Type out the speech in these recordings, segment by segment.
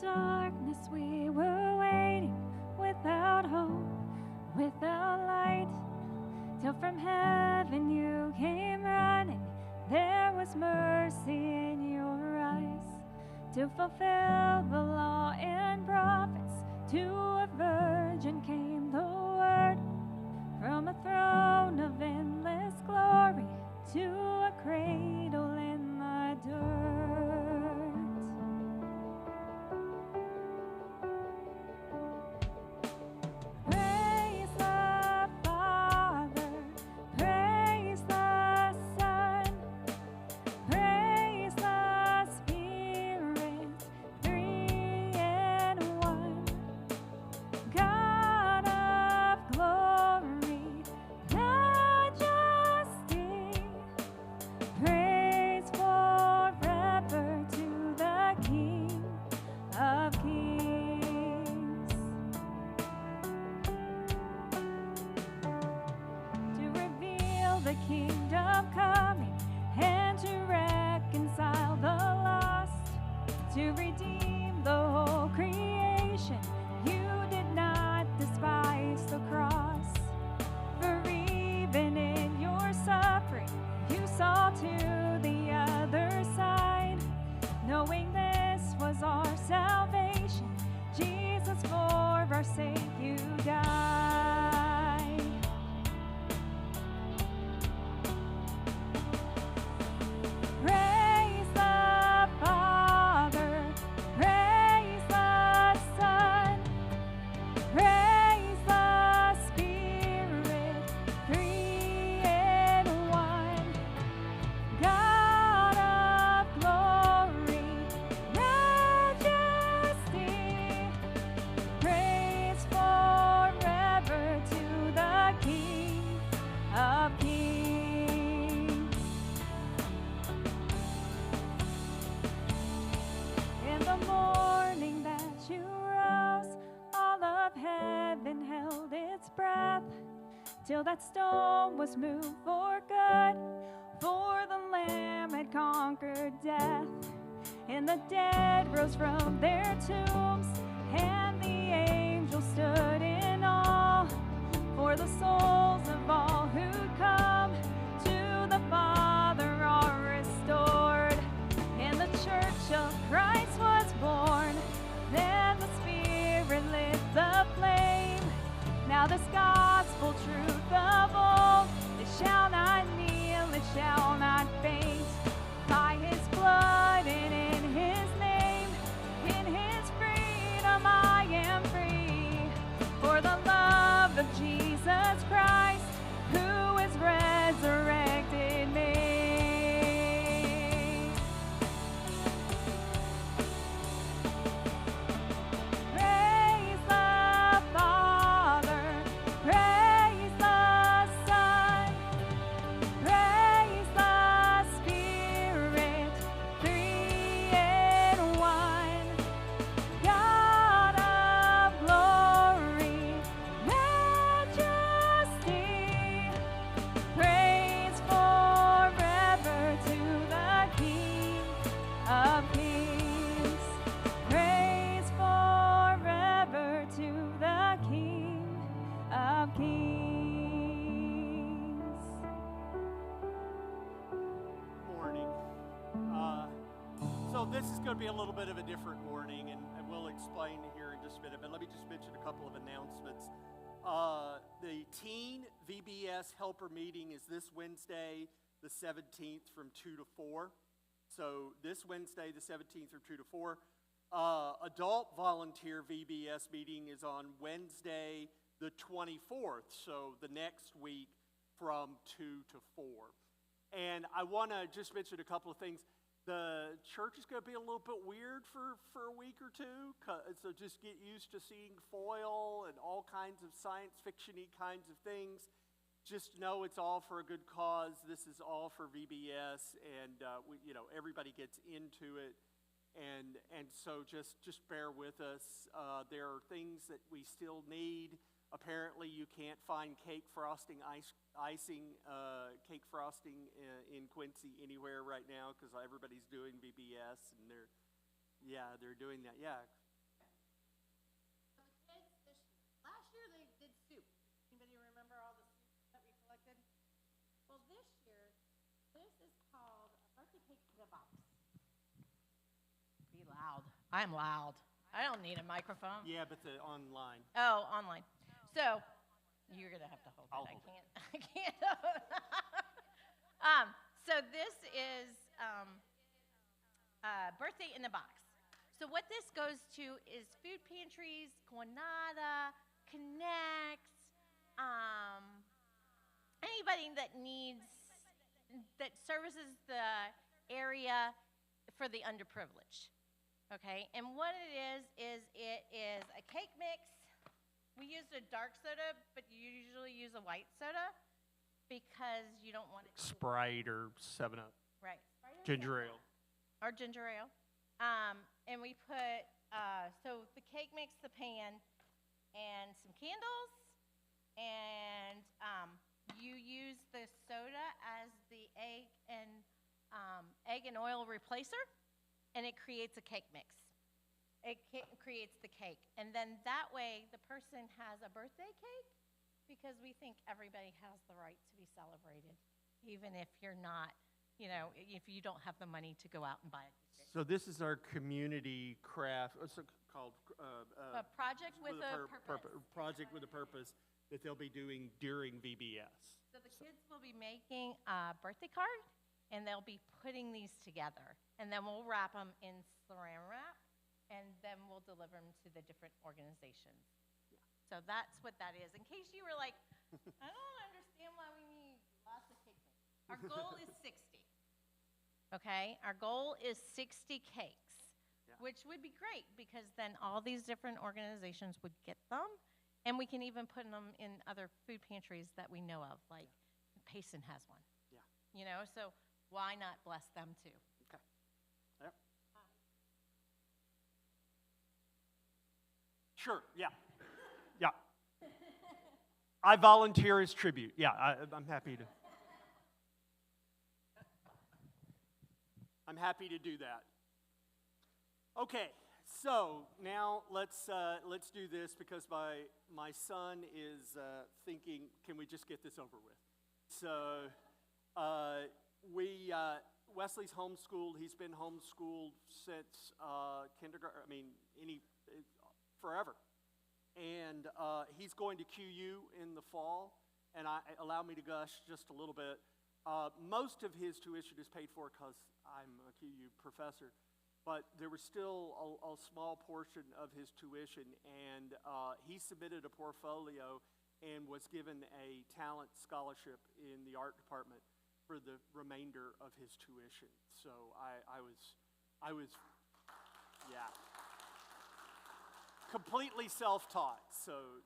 darkness we were waiting, without hope, without light, till from heaven you came running. There was mercy in your eyes, to fulfill the law and prophets. To a virgin came the word, from a throne of endless glory to a cradle in the dirt. Praise the Father, praise the Son, praise the Spirit, three in one. God of glory, majesty, praise forever to the King of Kings. To reveal the kingdom coming and to reconcile the lost, to redeem the whole creation. You did not despise the cross, for even in your suffering you saw to the other side, knowing this was our salvation. Jesus, for our sake you died. Praise the Father, praise the Son, praise the Spirit, three in one. God of glory, majesty, praise forever to the King of Kings. In the morning that you rose, all of heaven held its breath, till that stone was moved for good, for the Lamb had conquered death. And the dead rose from their tombs, and the angels stood in awe, for the souls of all who come to the Father are restored. And the church of Christ was born, then the Spirit lit the flame. Now this gospel truth of old, it shall not kneel, it shall not faint. By his blood and in his name, in his freedom I am free. For the love of Jesus Christ, who has resurrected me. Praise the Father, praise the Son, praise the Spirit, three in one. God of glory, majesty, praise forever to the King of Kings. Praise forever to the King of Kings. Morning. So this is going to be a little bit of a different morning, and we'll explain here in just a minute, but let me just mention a couple of announcements. The Teen VBS Helper Meeting is this Wednesday, the 17th, from 2 to 4. So this Wednesday, the 17th, from 2 to 4. Adult Volunteer VBS Meeting is on Wednesday, the 24th, so the next week from 2 to 4. And I want to just mention a couple of things. The church is going to be a little bit weird for a week or two, so just get used to seeing foil and all kinds of science fiction-y kinds of things. Just know it's all for a good cause. This is all for VBS, and everybody gets into it. And so just bear with us. There are things that we still need. Apparently, you can't find cake frosting in Quincy anywhere right now because everybody's doing VBS, and they're doing that. Yeah, be loud. I'm loud. I don't need a microphone. Yeah, but the online. Oh, online. So you're gonna have to hold I'll it. hold it. I can't. So this is birthday in the box. So what this goes to is food pantries, Guanada, Connects, anybody that services the area for the underprivileged. Okay, and what it is it is a cake mix. We used a dark soda, but you usually use a white soda because you don't want it to Sprite or 7-Up. right. Ginger ale. Or ginger ale. And we put, so the cake mix, the pan, and some candles, and you use the soda as the egg and oil replacer, and it creates a cake mix. It creates the cake. And then that way, the person has a birthday cake, because we think everybody has the right to be celebrated, even if you're not, if you don't have the money to go out and buy it. So this is our community craft, what's it called? A project with a purpose. Project with a purpose that they'll be doing during VBS. So the kids will be making a birthday card, and they'll be putting these together. And then we'll wrap them in saran wrap, and then we'll deliver them to the different organizations. Yeah. So that's what that is. In case you were like, I don't understand why we need lots of cake mix. Our goal is 60. Okay? Our goal is 60 cakes, which would be great, because then all these different organizations would get them, and we can even put them in other food pantries that we know of, like Payson has one. Yeah. So why not bless them too? Okay. Yep. Sure, yeah. Yeah. I volunteer as tribute. Yeah, I'm happy to. I'm happy to do that. Okay, so now let's do this, because my son is thinking, can we just get this over with? So Wesley's homeschooled. He's been homeschooled since kindergarten. Forever. And he's going to QU in the fall, and allow me to gush just a little bit. Most of his tuition is paid for because I'm a QU professor, but there was still a small portion of his tuition, and he submitted a portfolio and was given a talent scholarship in the art department for the remainder of his tuition. So I was, yeah, completely self-taught. So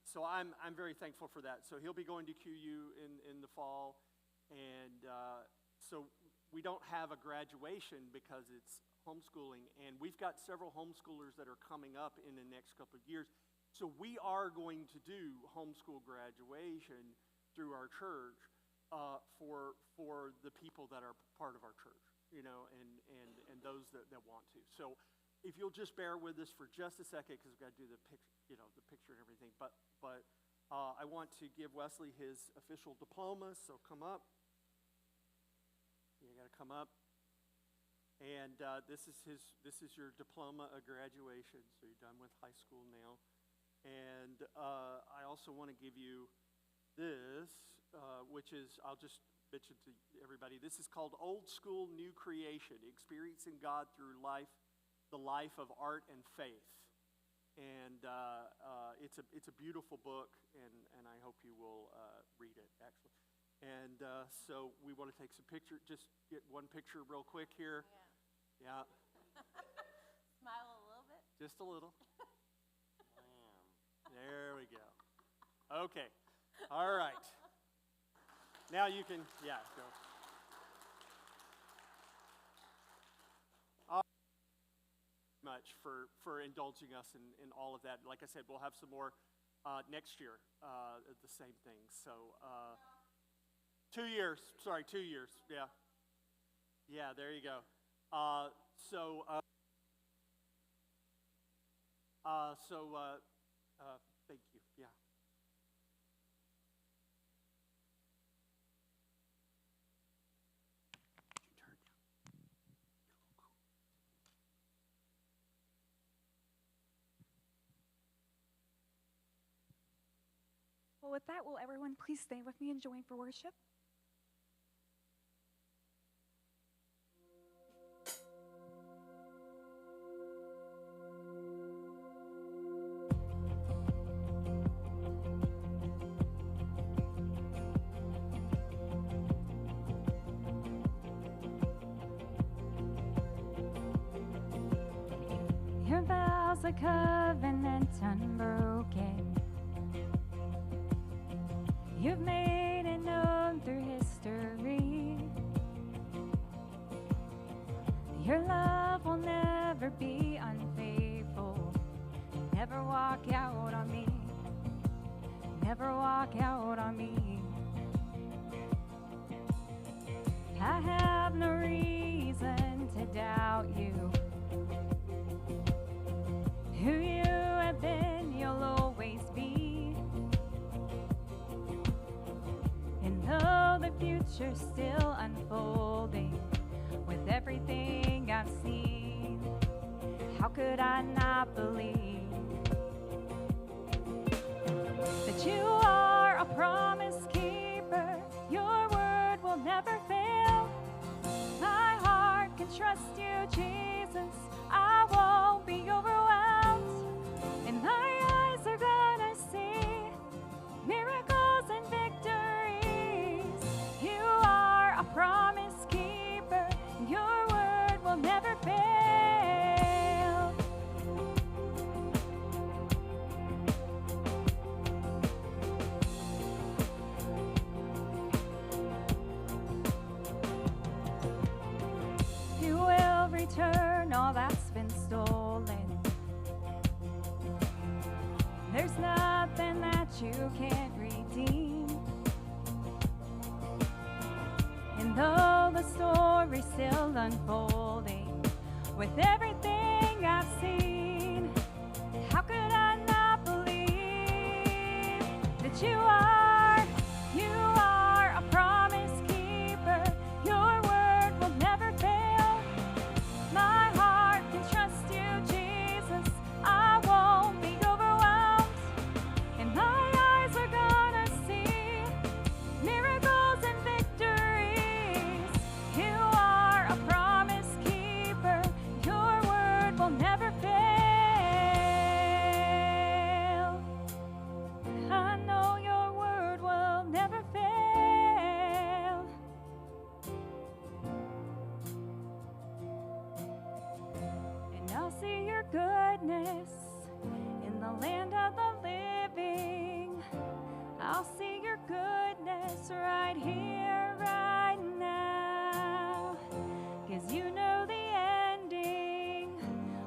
so I'm very thankful for that. So he'll be going to QU in the fall, and so we don't have a graduation because it's homeschooling, and we've got several homeschoolers that are coming up in the next couple of years. So we are going to do homeschool graduation through our church for the people that are part of our church, and those that want to. So if you'll just bear with us for just a second, because we've got to do the picture and everything. But I want to give Wesley his official diploma. So come up. You got to come up. And this is your diploma of graduation. So you're done with high school now. And I also want to give you this, which is, I'll just mention to everybody, this is called Old School New Creation, Experiencing God Through the Life of Art and Faith. And it's a beautiful book, and I hope you will read it, actually. And so we want to take some pictures, just get one picture real quick here. Yeah. Smile a little bit. Just a little. There we go. Okay. All right. Now you can, yeah, go. Much for indulging us in all of that. Like I said, we'll have some more next year, the same thing. So 2 years. Sorry, 2 years. Yeah. Yeah, there you go. Thank you. Yeah. Did you turn down? Well, with that, will everyone please stand with me and join for worship? Your vows a covenant unbroken. You've made it known through history. Your love will never be unfaithful. Never walk out on me. Never walk out on me. I have no reason to doubt you. Who you have been, you'll always be. And though the future's still unfolding, with everything I've seen, how could I not believe that you are a promise keeper? Your word will never fail. My heart can trust you, Jesus. I won't be overwhelmed, and my eyes are gonna see miracles and victories. You are a promise keeper. Your word will never fail. You will return all that's been stolen. There's nothing that you can't redeem. And though the story's still unfolding, with everything I've seen, how could I not believe that you are a promise keeper? Your word will never fail. My heart can trust you, Jesus. I won't be overwhelmed, and my eyes are gonna see miracles and victories. You are a promise keeper. Your word will never fail. I know your word will never fail. And I'll see your goodness in the land of the living. I'll see your goodness right here, right now. 'Cause you know the ending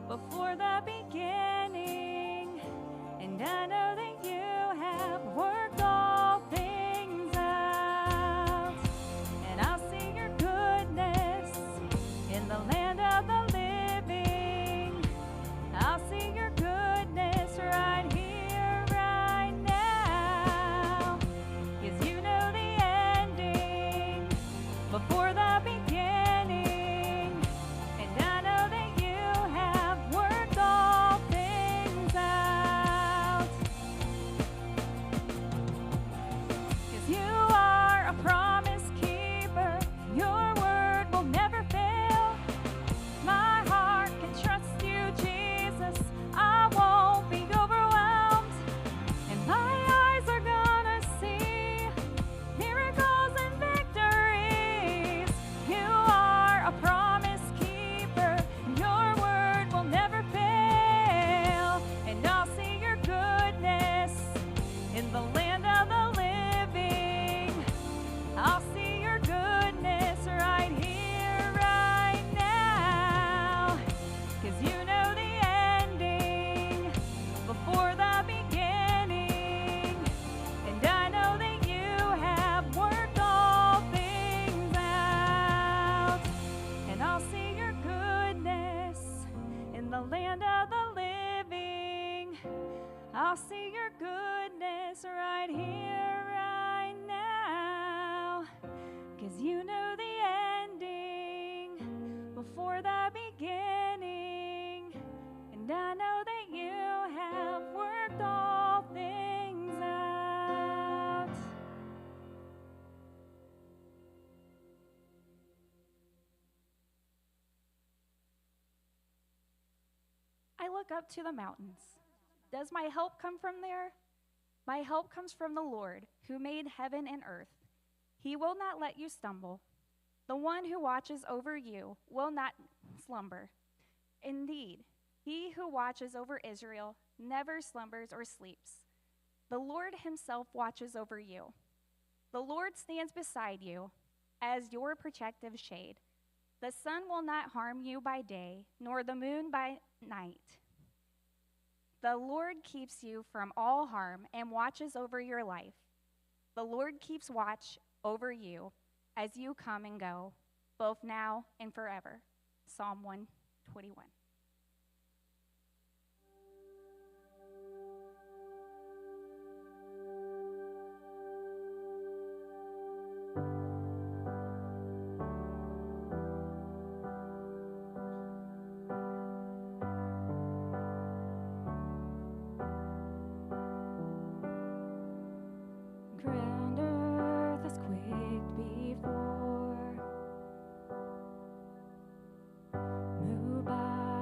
before the beginning. And I know that you have worked all things out. And I'll see your goodness in the land of the living. I'll see your goodness right here, right now. 'Cause you know the ending before the beginning. And I know that you have worked all things out. 'Cause you are a promise keeper. Your word will never fail. My heart can trust you, Jesus. I won't be overwhelmed, and my eyes are gonna see miracles and victories. You are a promise keeper. Your word will never fail. And I'll see your goodness in the land of the living. I'll see your goodness right here, right now. 'Cause you know the ending before the beginning. And I know that you have worked all things out. And I'll see your goodness in the land of the living. I'll see your goodness right here, right now. 'Cause you know the ending before the beginning. And I know that you have worked all things out. look up to the mountains. Does my help come from there? My help comes from the Lord, who made heaven and earth. He will not let you stumble. The one who watches over you will not slumber. Indeed, he who watches over Israel never slumbers or sleeps. The Lord himself watches over you. The Lord stands beside you as your protective shade. The sun will not harm you by day, nor the moon by night. The Lord keeps you from all harm and watches over your life. The Lord keeps watch over you as you come and go, both now and forever. Psalm 121. Grand earth has quaked before, moved by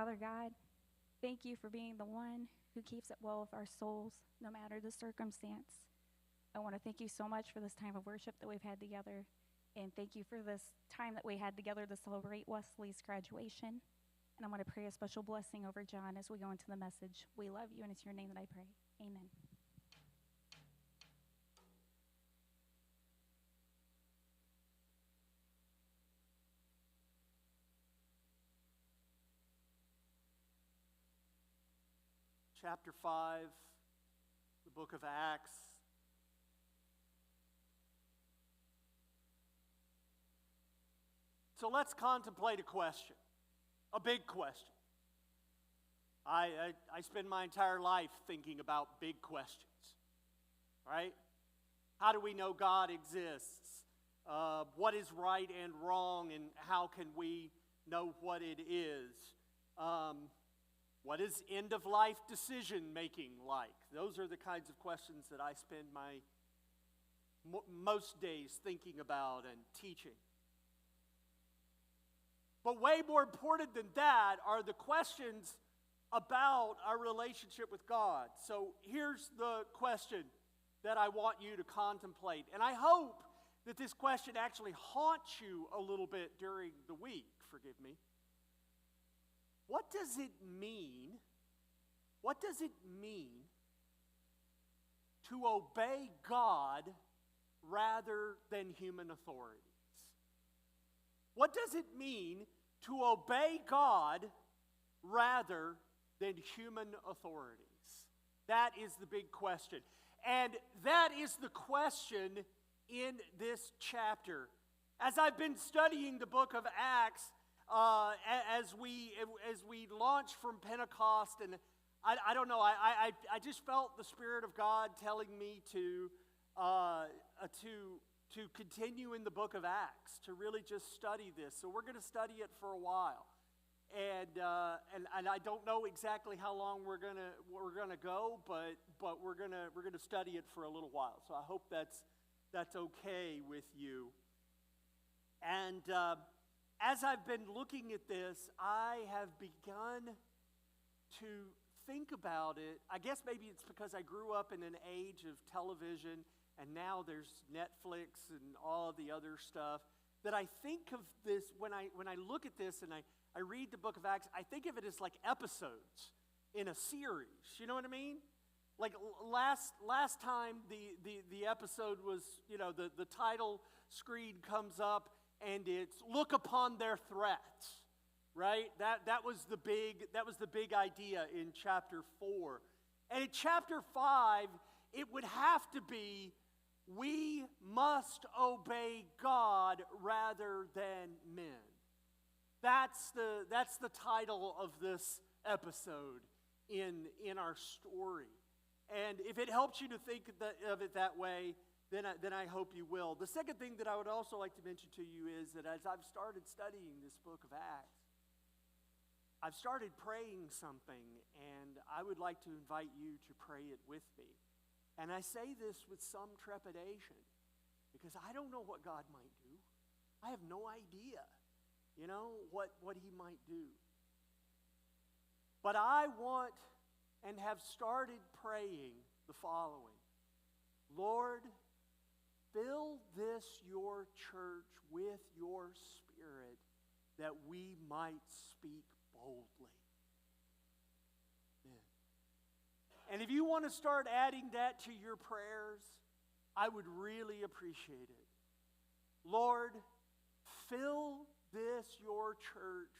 Father God, thank you for being the one who keeps it well with our souls, no matter the circumstance. I want to thank you so much for this time of worship that we've had together, and thank you for this time that we had together to celebrate Wesley's graduation. And I want to pray a special blessing over John as we go into the message. We love you, and it's your name that I pray. Amen. Chapter 5, the book of Acts. So let's contemplate a question, a big question. I spend my entire life thinking about big questions, right? How do we know God exists? What is right and wrong, and how can we know what it is? What is end-of-life decision-making like? Those are the kinds of questions that I spend my most days thinking about and teaching. But way more important than that are the questions about our relationship with God. So here's the question that I want you to contemplate. And I hope that this question actually haunts you a little bit during the week. Forgive me. What does it mean? What does it mean to obey God rather than human authorities? What does it mean to obey God rather than human authorities? That is the big question. And that is the question in this chapter. As I've been studying the book of Acts, as we launch from Pentecost, and I don't know, I just felt the Spirit of God telling me to continue in the book of Acts, to really just study this. So we're going to study it for a while, and I don't know exactly how long we're gonna go, but we're gonna study it for a little while. So I hope that's okay with you. And as I've been looking at this, I have begun to think about it. I guess maybe it's because I grew up in an age of television, and now there's Netflix and all of the other stuff, that I think of this, when I look at this and I read the book of Acts, I think of it as like episodes in a series. You know what I mean? Like last time the episode was, the title screen comes up, and it's "Look upon their threats," right? That was the big idea in chapter 4. And in chapter 5, it would have to be, we must obey God rather than men. That's the title of this episode in our story. And if it helps you to think of it that way, then I hope you will. The second thing that I would also like to mention to you is that as I've started studying this book of Acts, I've started praying something, and I would like to invite you to pray it with me. And I say this with some trepidation, because I don't know what God might do. I have no idea, what he might do. But I want and have started praying the following: Lord, fill this, your church, with your Spirit, that we might speak boldly. Amen. And if you want to start adding that to your prayers, I would really appreciate it. Lord, fill this, your church,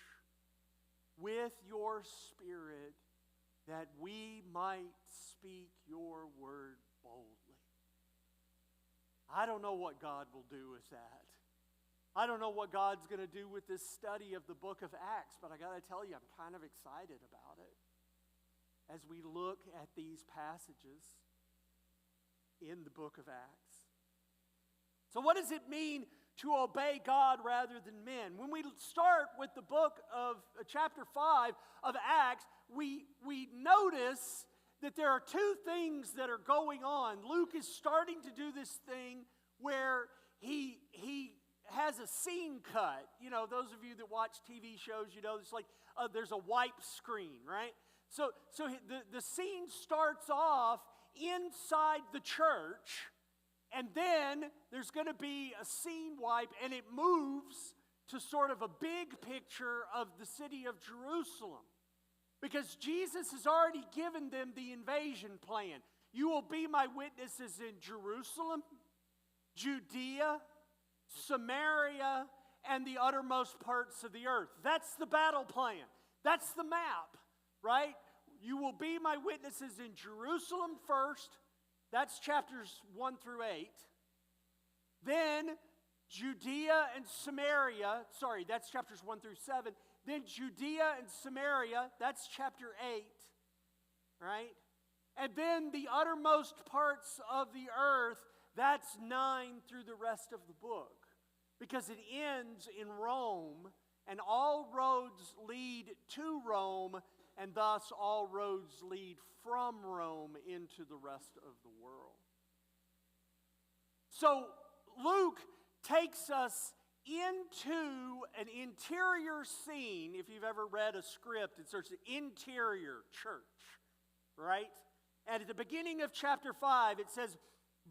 with your Spirit, that we might speak your word boldly. I don't know what God will do with that. I don't know what God's going to do with this study of the book of Acts, but I got to tell you, I'm kind of excited about it as we look at these passages in the book of Acts. So what does it mean to obey God rather than men? When we start with the book of chapter 5 of Acts, we notice that there are two things that are going on. Luke is starting to do this thing where he has a scene cut. You know, those of you that watch TV shows, you know, it's like there's a wipe screen, right? So the scene starts off inside the church, and then there's going to be a scene wipe, and it moves to sort of a big picture of the city of Jerusalem. Because Jesus has already given them the invasion plan. You will be my witnesses in Jerusalem, Judea, Samaria, and the uttermost parts of the earth. That's the battle plan. That's the map, right? You will be my witnesses in Jerusalem first. That's chapters 1 through 8. Then Judea and Samaria, that's chapters 1 through 7. Then Judea and Samaria, that's chapter 8, right? And then the uttermost parts of the earth, that's 9 through the rest of the book. Because it ends in Rome, and all roads lead to Rome, and thus all roads lead from Rome into the rest of the world. So Luke takes us into an interior scene. If you've ever read a script, it starts interior church, right? And at the beginning of chapter 5, it says,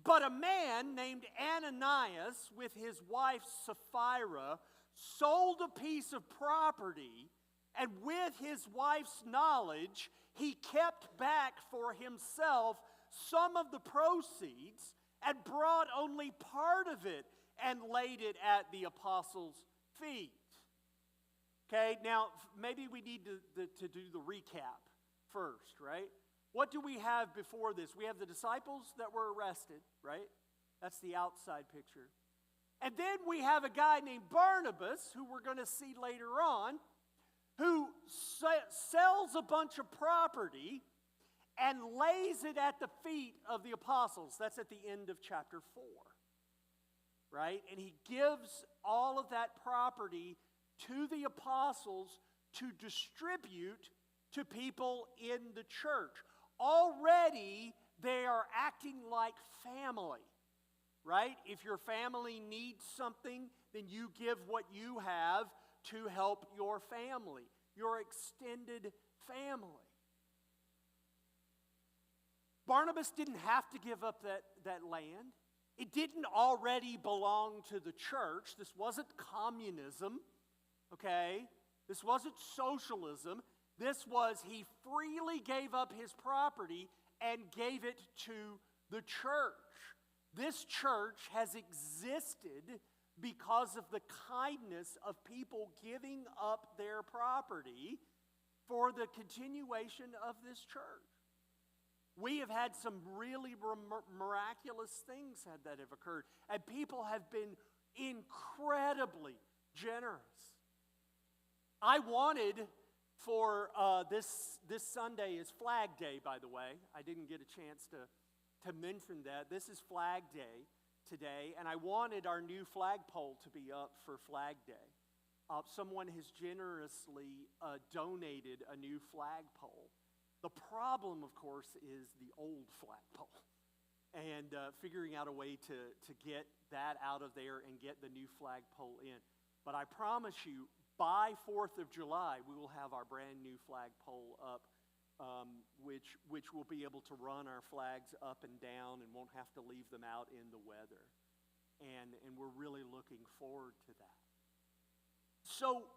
"But a man named Ananias with his wife Sapphira sold a piece of property, and with his wife's knowledge, he kept back for himself some of the proceeds and brought only part of it and laid it at the apostles' feet." Okay, now maybe we need to do the recap first, right? What do we have before this? We have the disciples that were arrested, right? That's the outside picture. And then we have a guy named Barnabas, who we're going to see later on, who sells a bunch of property and lays it at the feet of the apostles. That's at the end of chapter 4, right? And he gives all of that property to the apostles to distribute to people in the church. Already, they are acting like family, right? If your family needs something, then you give what you have to help your family, your extended family. Barnabas didn't have to give up that land. It didn't already belong to the church. This wasn't communism, okay? This wasn't socialism. This was, he freely gave up his property and gave it to the church. This church has existed because of the kindness of people giving up their property for the continuation of this church. We have had some really miraculous things that have occurred, and people have been incredibly generous. I wanted for this Sunday is Flag Day, by the way. I didn't get a chance to mention that. This is Flag Day today, and I wanted our new flagpole to be up for Flag Day. Someone has generously donated a new flagpole. The problem, of course, is the old flagpole, and figuring out a way to get that out of there and get the new flagpole in. But I promise you, by 4th of July, we will have our brand new flagpole up, which will be able to run our flags up and down and won't have to leave them out in the weather. And we're really looking forward to that. So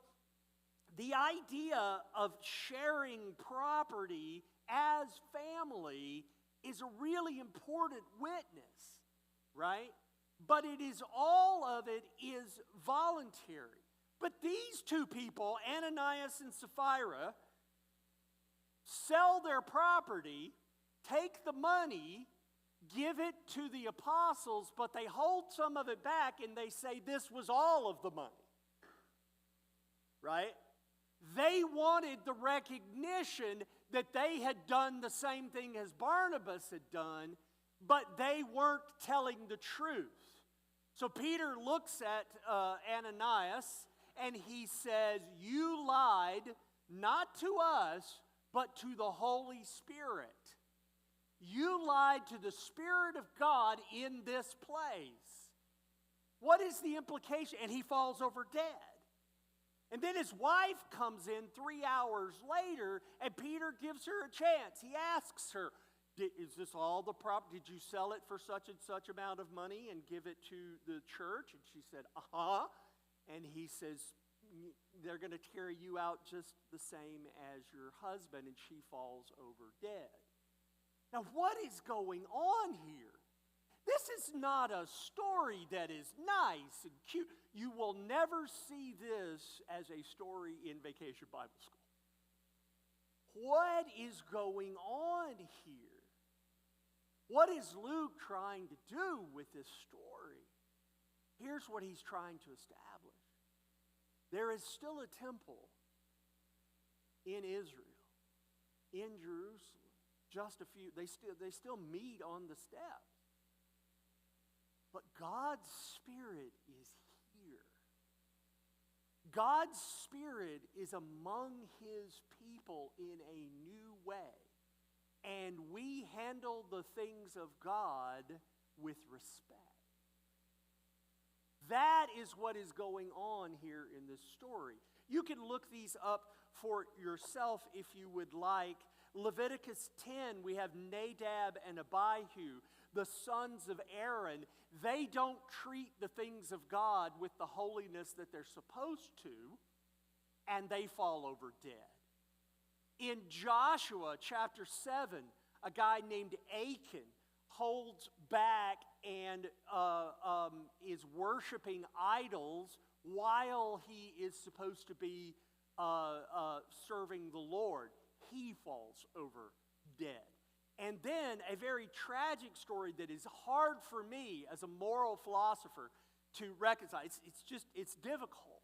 the idea of sharing property as family is a really important witness, right? But all of it is voluntary. But these two people, Ananias and Sapphira, sell their property, take the money, give it to the apostles, but they hold some of it back and they say this was all of the money. Right? They wanted the recognition that they had done the same thing as Barnabas had done, but they weren't telling the truth. So Peter looks at Ananias and he says, "You lied not to us, but to the Holy Spirit. You lied to the Spirit of God in this place. What is the implication? And he falls over dead. And then his wife comes in 3 hours later, and Peter gives her a chance. He asks her, is this all the property? Did you sell it for such and such amount of money and give it to the church? And she said, uh-huh. And he says, they're going to carry you out just the same as your husband, and she falls over dead. Now, what is going on here? This is not a story that is nice and cute. You will never see this as a story in Vacation Bible School. What is going on here? What is Luke trying to do with this story? Here's what he's trying to establish. There is still a temple in Israel, in Jerusalem. Just a few, they still meet on the steps. But God's Spirit is here. God's Spirit is among His people in a new way. And we handle the things of God with respect. That is what is going on here in this story. You can look these up for yourself if you would like. Leviticus 10, we have Nadab and Abihu, the sons of Aaron. They don't treat the things of God with the holiness that they're supposed to, and they fall over dead. In Joshua chapter 7, a guy named Achan holds back and is worshiping idols while he is supposed to be serving the Lord. He falls over dead. And then a very tragic story that is hard for me as a moral philosopher to reconcile. It's difficult.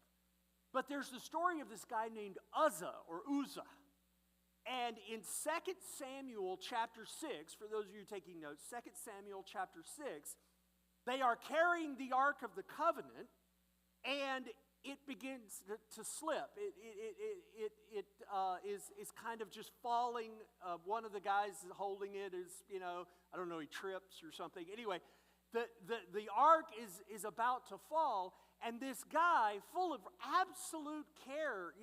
But there's the story of this guy named Uzzah. And in 2 Samuel chapter 6, for those of you taking notes, 2 Samuel chapter 6, they are carrying the Ark of the Covenant, and it begins to slip. It is kind of just falling. One of the guys holding it is, I don't know, he trips or something. Anyway, the ark is about to fall, and this guy, full of absolute care,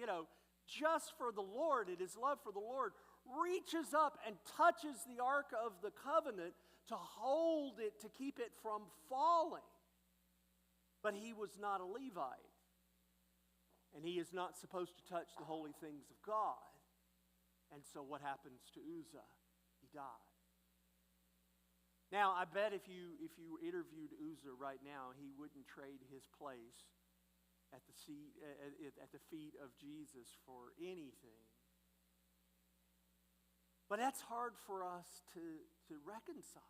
just for the Lord and his love for the Lord, reaches up and touches the Ark of the Covenant to hold it, to keep it from falling. But he was not a Levite. And he is not supposed to touch the holy things of God. And so what happens to Uzzah? He died. Now, I bet if you interviewed Uzzah right now, he wouldn't trade his place at the feet of Jesus for anything. But that's hard for us to reconcile.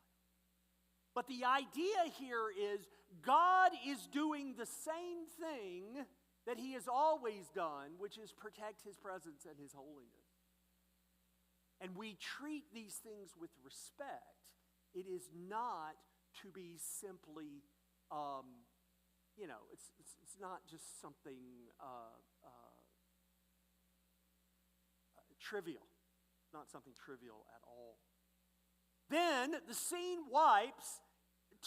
But the idea here is God is doing the same thing that he has always done, which is protect his presence and his holiness. And we treat these things with respect. It is not to be simply, it's not just something trivial. It's not something trivial at all. Then the scene wipes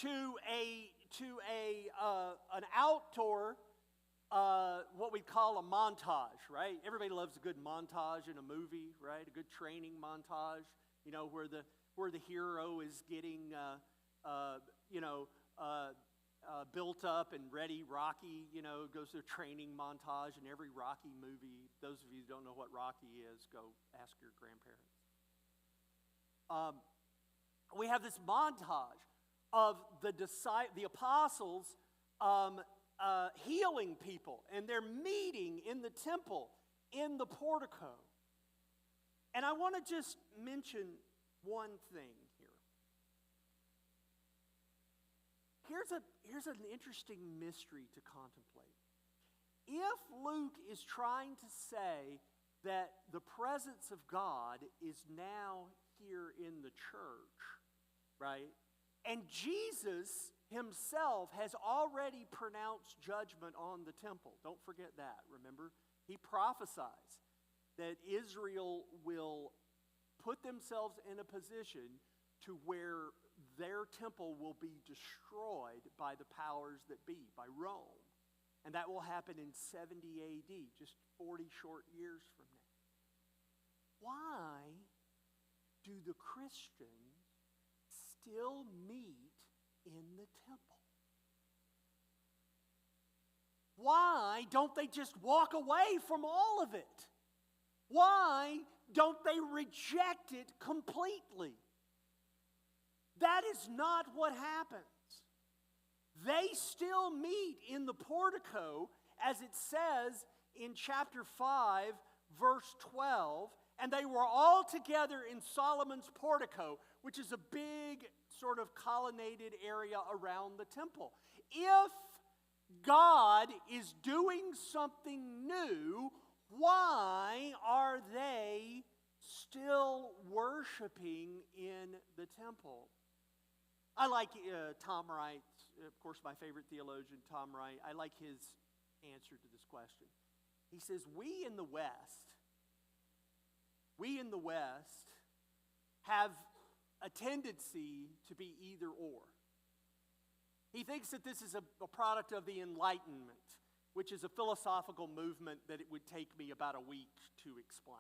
to an outdoor, what we call a montage, right? Everybody loves a good montage in a movie, right? A good training montage, where the hero is getting, built up and ready. Rocky, goes through a training montage in every Rocky movie. Those of you who don't know what Rocky is, go ask your grandparents. We have this montage of the apostles healing people, and they're meeting in the temple, in the portico. And I want to just mention one thing here. Here's an interesting mystery to contemplate. If Luke is trying to say that the presence of God is now here in the church, right? And Jesus himself has already pronounced judgment on the temple. Don't forget that, remember? He prophesies that Israel will put themselves in a position to where their temple will be destroyed by the powers that be, by Rome. And that will happen in 70 AD, just 40 short years from now. Why do the Christians still meet in the temple? Why don't they just walk away from all of it? Why don't they reject it completely? That is not what happens. They still meet in the portico, as it says in chapter 5, verse 12, and they were all together in Solomon's portico, which is a big sort of colonnaded area around the temple. If God is doing something new, why are they still worshiping in the temple? I like Tom Wright, of course, my favorite theologian, Tom Wright. I like his answer to this question. He says, we in the West have a tendency to be either or. He thinks that this is a product of the Enlightenment, which is a philosophical movement that it would take me about a week to explain.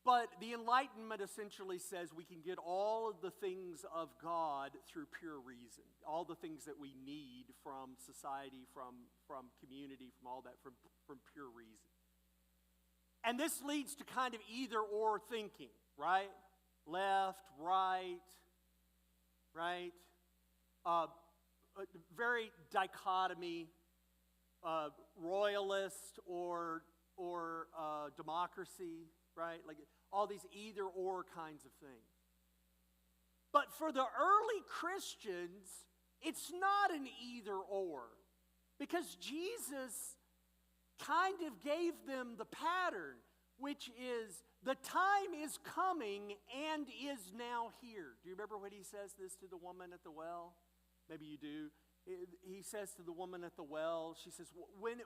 But the Enlightenment essentially says we can get all of the things of God through pure reason. All the things that we need from society, from community, from all that, from pure reason. And this leads to kind of either or thinking, right? Left, right? Very dichotomy, royalist or democracy, right? Like all these either or kinds of things. But for the early Christians, it's not an either or, because Jesus kind of gave them the pattern, which is the time is coming and is now here. Do you remember when he says this to the woman at the well? Maybe you do. He says to the woman at the well, she says, when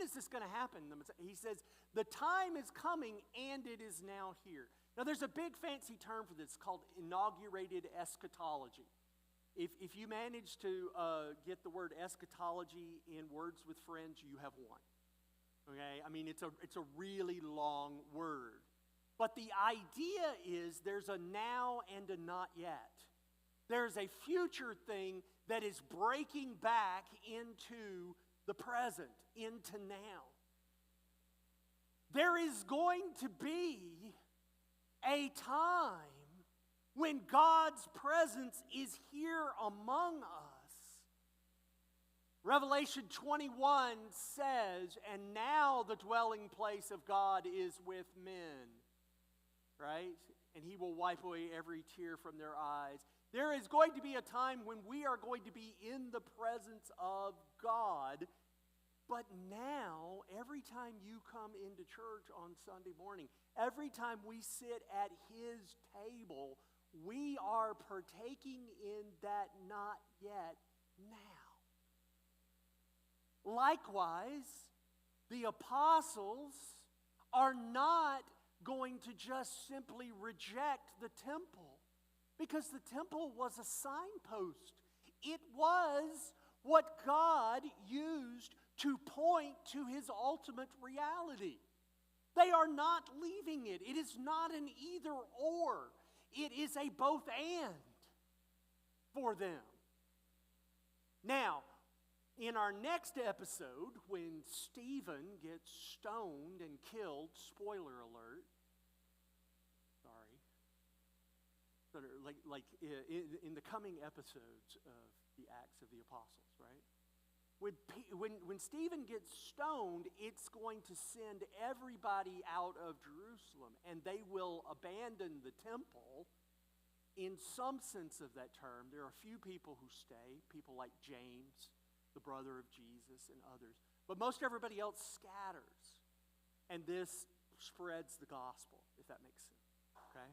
is this going to happen? He says, the time is coming and it is now here. Now there's a big fancy term for this called inaugurated eschatology. If you manage to get the word eschatology in Words with Friends, you have won. Okay? I mean, it's a really long word. But the idea is there's a now and a not yet. There's a future thing that is breaking back into the present, into now. There is going to be a time when God's presence is here among us. Revelation 21 says, and now the dwelling place of God is with men, right? And he will wipe away every tear from their eyes. There is going to be a time when we are going to be in the presence of God. But now, every time you come into church on Sunday morning, every time we sit at his table, we are partaking in that not yet now. Likewise, the apostles are not going to just simply reject the temple, because the temple was a signpost. It was what God used to point to his ultimate reality. They are not leaving it. It is not an either or. It is a both and for them. Now, in our next episode, when Stephen gets stoned and killed, spoiler alert, in the coming episodes of the Acts of the Apostles, right? When Stephen gets stoned, it's going to send everybody out of Jerusalem, and they will abandon the temple in some sense of that term. There are a few people who stay, people like James, the brother of Jesus, and others. But most everybody else scatters, and this spreads the gospel, if that makes sense, okay?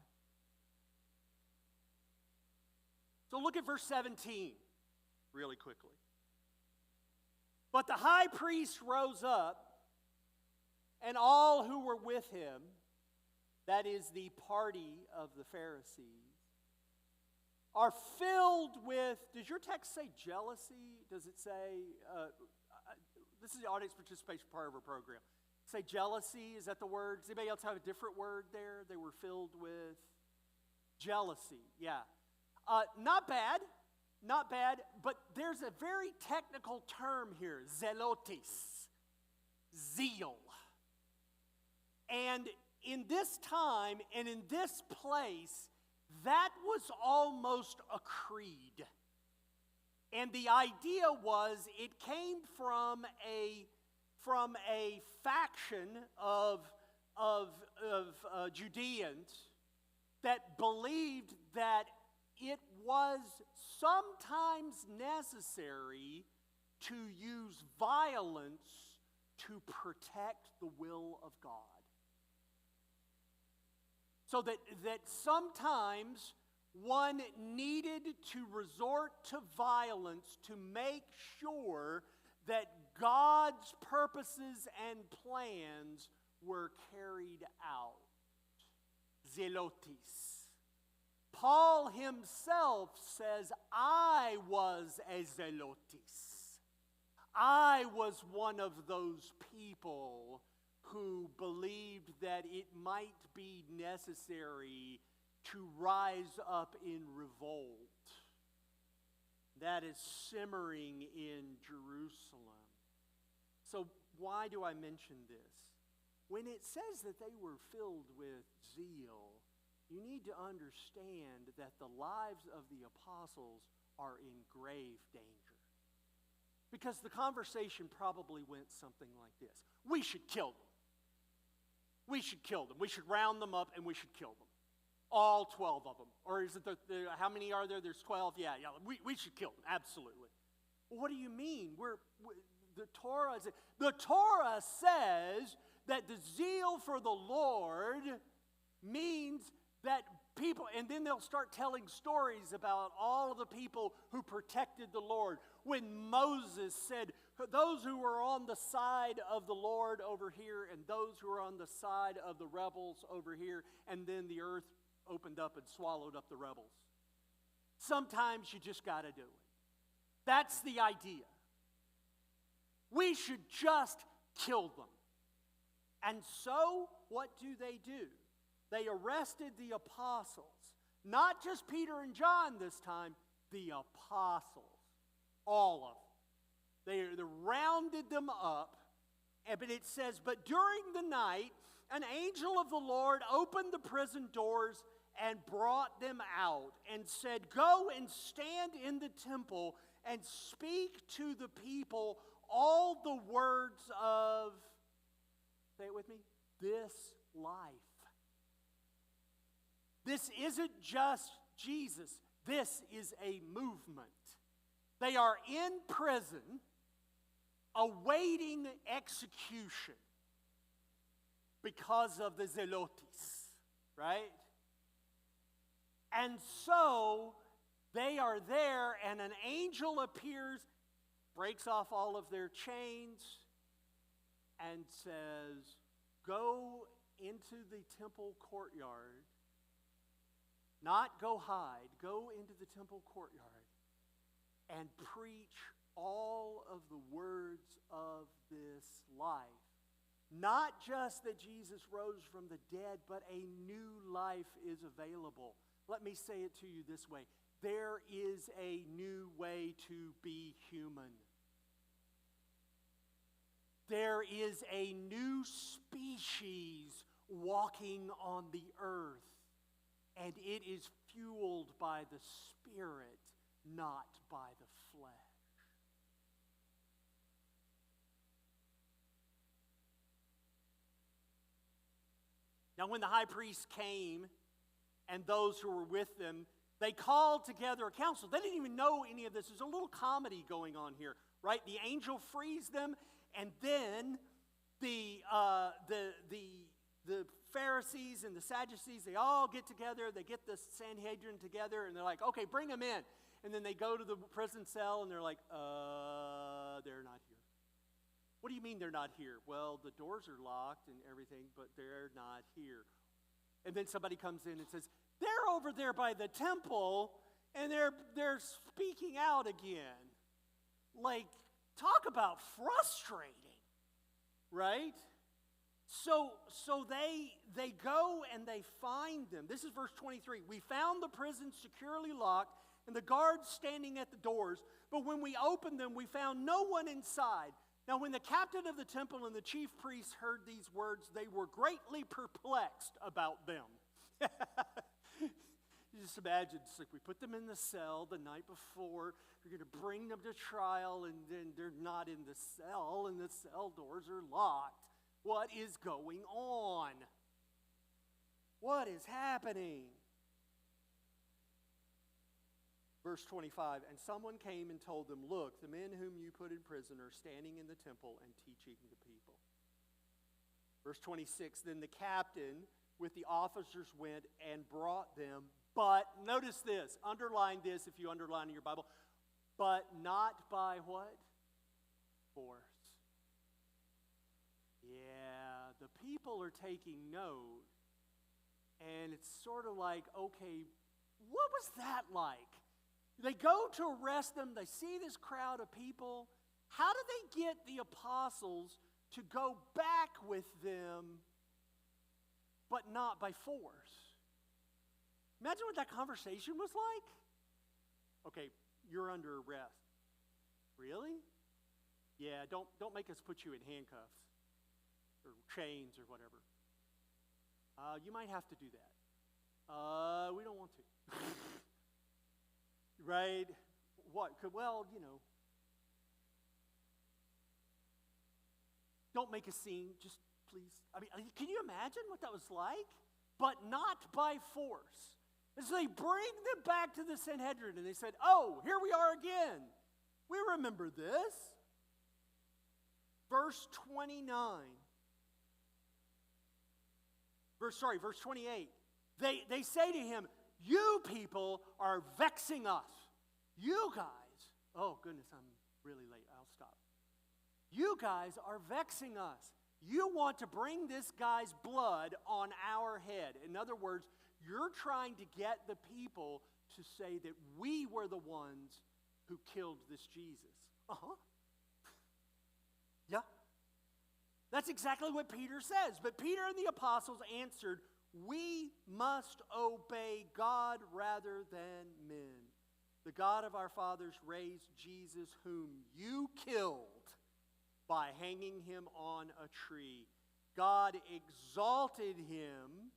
So look at verse 17 really quickly. But the high priest rose up, and all who were with him, that is the party of the Pharisees, are filled with, does your text say jealousy? Does it say, this is the audience participation part of our program. Say jealousy, is that the word? Does anybody else have a different word there? They were filled with jealousy, yeah. Not bad, but there's a very technical term here, zelotes, zeal. And in this time and in this place, that was almost a creed. And the idea was it came from a faction of Judeans that believed that it was sometimes necessary to use violence to protect the will of God. So that sometimes one needed to resort to violence to make sure that God's purposes and plans were carried out. Zelotes. Paul himself says, I was a zelotes. I was one of those people who believed that it might be necessary to rise up in revolt that is simmering in Jerusalem. So why do I mention this? When it says that they were filled with zeal, you need to understand that the lives of the apostles are in grave danger. Because the conversation probably went something like this. We should kill them. We should kill them. We should round them up and we should kill them. All 12 of them. Or is it how many are there? There's 12? Yeah. We should kill them. Absolutely. Well, what do you mean? The Torah says that the zeal for the Lord means that people, and then they'll start telling stories about all of the people who protected the Lord. When Moses said, those who were on the side of the Lord over here, and those who are on the side of the rebels over here, and then the earth opened up and swallowed up the rebels. Sometimes you just got to do it. That's the idea. We should just kill them. And so, what do? They arrested the apostles. Not just Peter and John this time, the apostles. All of them. They rounded them up. But it says, but during the night, an angel of the Lord opened the prison doors and brought them out and said, go and stand in the temple and speak to the people all the words of, say it with me, this life. This isn't just Jesus. This is a movement. They are in prison awaiting execution because of the zelotes, right? And so they are there, and an angel appears, breaks off all of their chains, and says, go into the temple courtyard. Not go hide, go into the temple courtyard and preach all of the words of this life. Not just that Jesus rose from the dead, but a new life is available. Let me say it to you this way. There is a new way to be human. There is a new species walking on the earth. And it is fueled by the Spirit, not by the flesh. Now, when the high priest came and those who were with them, they called together a council. They didn't even know any of this. There's a little comedy going on here, right? The angel frees them, and then the Pharisees and the Sadducees, they all get together, they get the Sanhedrin together, and they're like, okay, bring them in. And then they go to the prison cell, and they're like, they're not here. What do you mean they're not here? Well, the doors are locked and everything, but they're not here. And then somebody comes in and says, they're over there by the temple, And they're speaking out again. Like, talk about frustrating, right? So they go and they find them. This is verse 23. We found the prison securely locked and the guards standing at the doors, but when we opened them, we found no one inside. Now, when the captain of the temple and the chief priests heard these words, they were greatly perplexed about them. You just imagine, it's like we put them in the cell the night before. You're going to bring them to trial, and then they're not in the cell, and the cell doors are locked. What is going on? What is happening? Verse 25, and someone came and told them, look, the men whom you put in prison are standing in the temple and teaching the people. Verse 26, then the captain with the officers went and brought them, but, notice this, underline this if you underline in your Bible, but not by what? Force. Yeah, the people are taking note, and it's sort of like, okay, what was that like? They go to arrest them, they see this crowd of people. How do they get the apostles to go back with them, but not by force? Imagine what that conversation was like. Okay, you're under arrest. Really? Yeah, don't make us put you in handcuffs or chains or whatever. You might have to do that. We don't want to. Right? What? Well, don't make a scene, just please. I mean, can you imagine what that was like? But not by force. And so they bring them back to the Sanhedrin, and they said, oh, here we are again. We remember this. Verse 29. Verse 28. They say to him, you people are vexing us. You guys, oh goodness, I'm really late. I'll stop. You guys are vexing us. You want to bring this guy's blood on our head. In other words, you're trying to get the people to say that we were the ones who killed this Jesus. Yeah. That's exactly what Peter says. But Peter and the apostles answered, we must obey God rather than men. The God of our fathers raised Jesus, whom you killed by hanging him on a tree. God exalted him,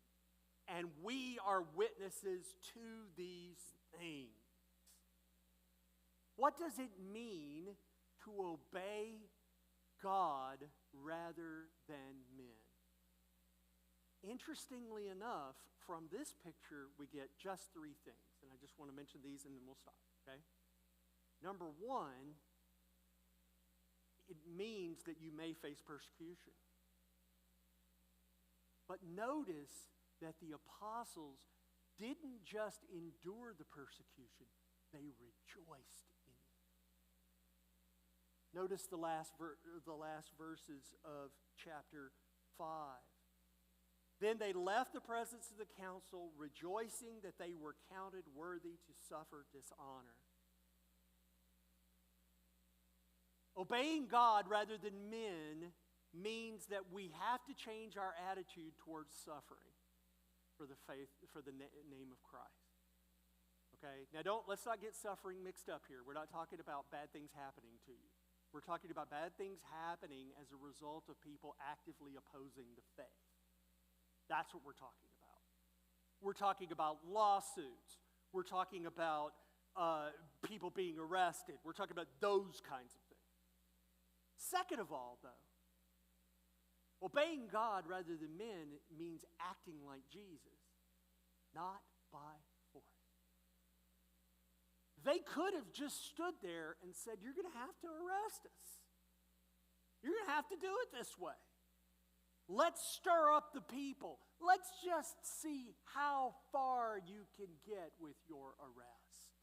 and we are witnesses to these things. What does it mean to obey God rather than men? Interestingly enough, from this picture, we get just three things. And I just want to mention these and then we'll stop, okay? Number one, it means that you may face persecution. But notice that the apostles didn't just endure the persecution, they rejoiced in it. Notice the last verses of chapter 5. Then they left the presence of the council, rejoicing that they were counted worthy to suffer dishonor. Obeying God rather than men means that we have to change our attitude towards suffering for the faith, for the name of Christ. Okay? Now let's not get suffering mixed up here. We're not talking about bad things happening to you. We're talking about bad things happening as a result of people actively opposing the faith. That's what we're talking about. We're talking about lawsuits. We're talking about people being arrested. We're talking about those kinds of things. Second of all, though, obeying God rather than men means acting like Jesus, not by force. They could have just stood there and said, you're going to have to arrest us. You're going to have to do it this way. Let's stir up the people. Let's just see how far you can get with your arrest.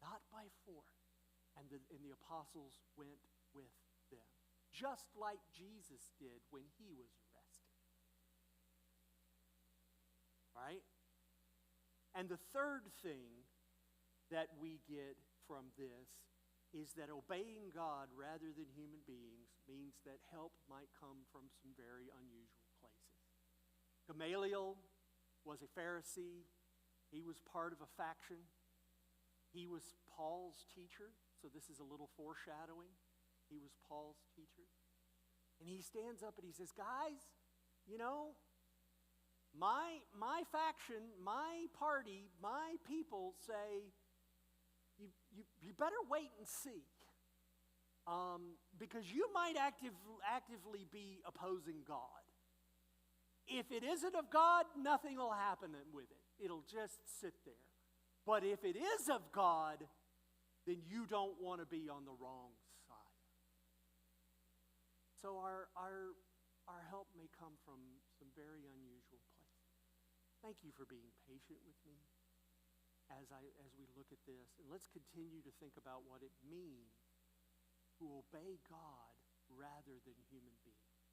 Not by force. And the apostles went with them. Just like Jesus did when he was arrested. Right? And the third thing that we get from this is that obeying God rather than human beings means that help might come from some very unusual places. Gamaliel was a Pharisee. He was part of a faction. He was Paul's teacher, so this is a little foreshadowing. He was Paul's teacher. And he stands up and he says, guys, you know, my faction, my party, my people say, you better wait and see. Because you might actively be opposing God. If it isn't of God, nothing will happen with it. It'll just sit there. But if it is of God, then you don't want to be on the wrong side. So our help may come from some very unusual places. Thank you for being patient with me as we look at this. And let's continue to think about what it means to obey God rather than human beings.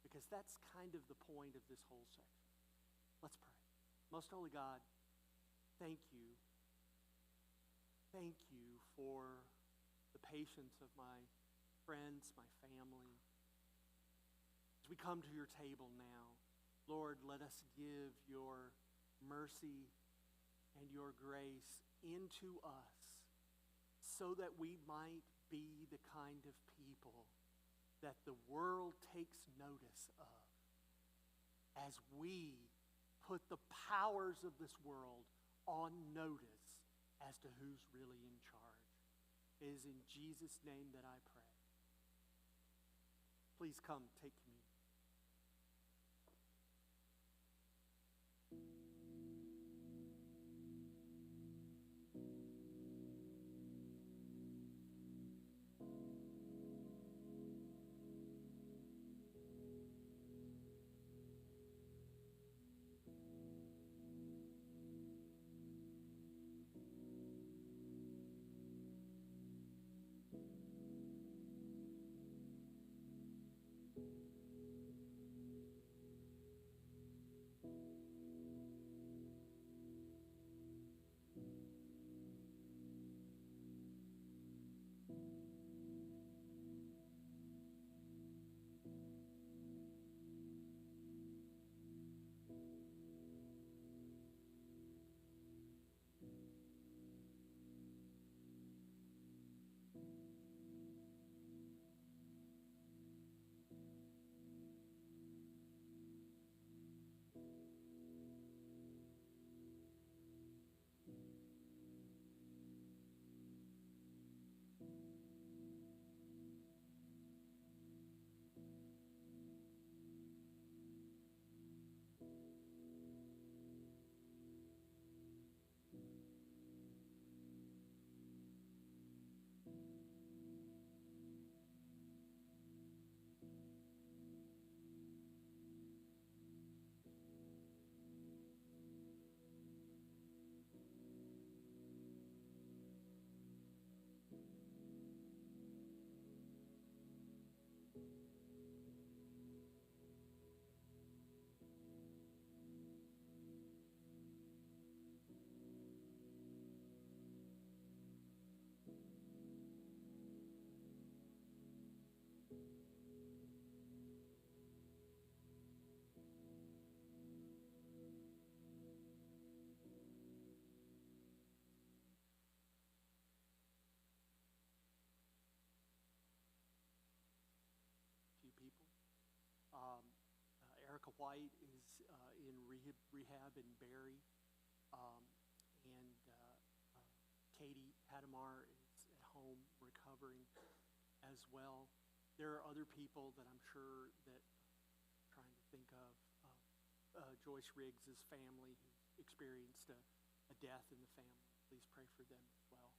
Because that's kind of the point of this whole section. Let's pray. Most holy God, thank you. Thank you for the patience of my friends, my family. As we come to your table now, Lord, let us give your mercy and your grace into us so that we might be the kind of people that the world takes notice of as we put the powers of this world on notice as to who's really in charge. It is in Jesus' name that I pray. Please come, take communion. Erica White is in rehab in Barrie, and Katie Hadamar is at home recovering as well. There are other people that I'm sure that I'm trying to think of. Joyce Riggs' family who experienced a death in the family. Please pray for them as well.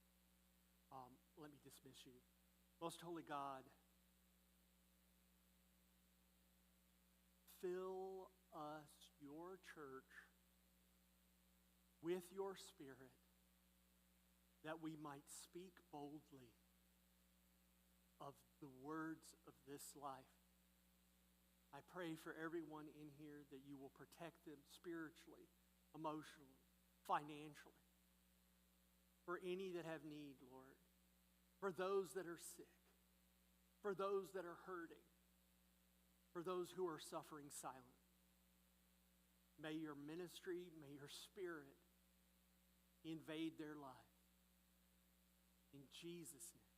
Let me dismiss you. Most holy God, fill us, your church, with your Spirit, that we might speak boldly of the words of this life. I pray for everyone in here that you will protect them spiritually, emotionally, financially, for any that have need, Lord, for those that are sick, for those that are hurting, for those who are suffering silently. May your ministry, may your spirit invade their life. In Jesus' name.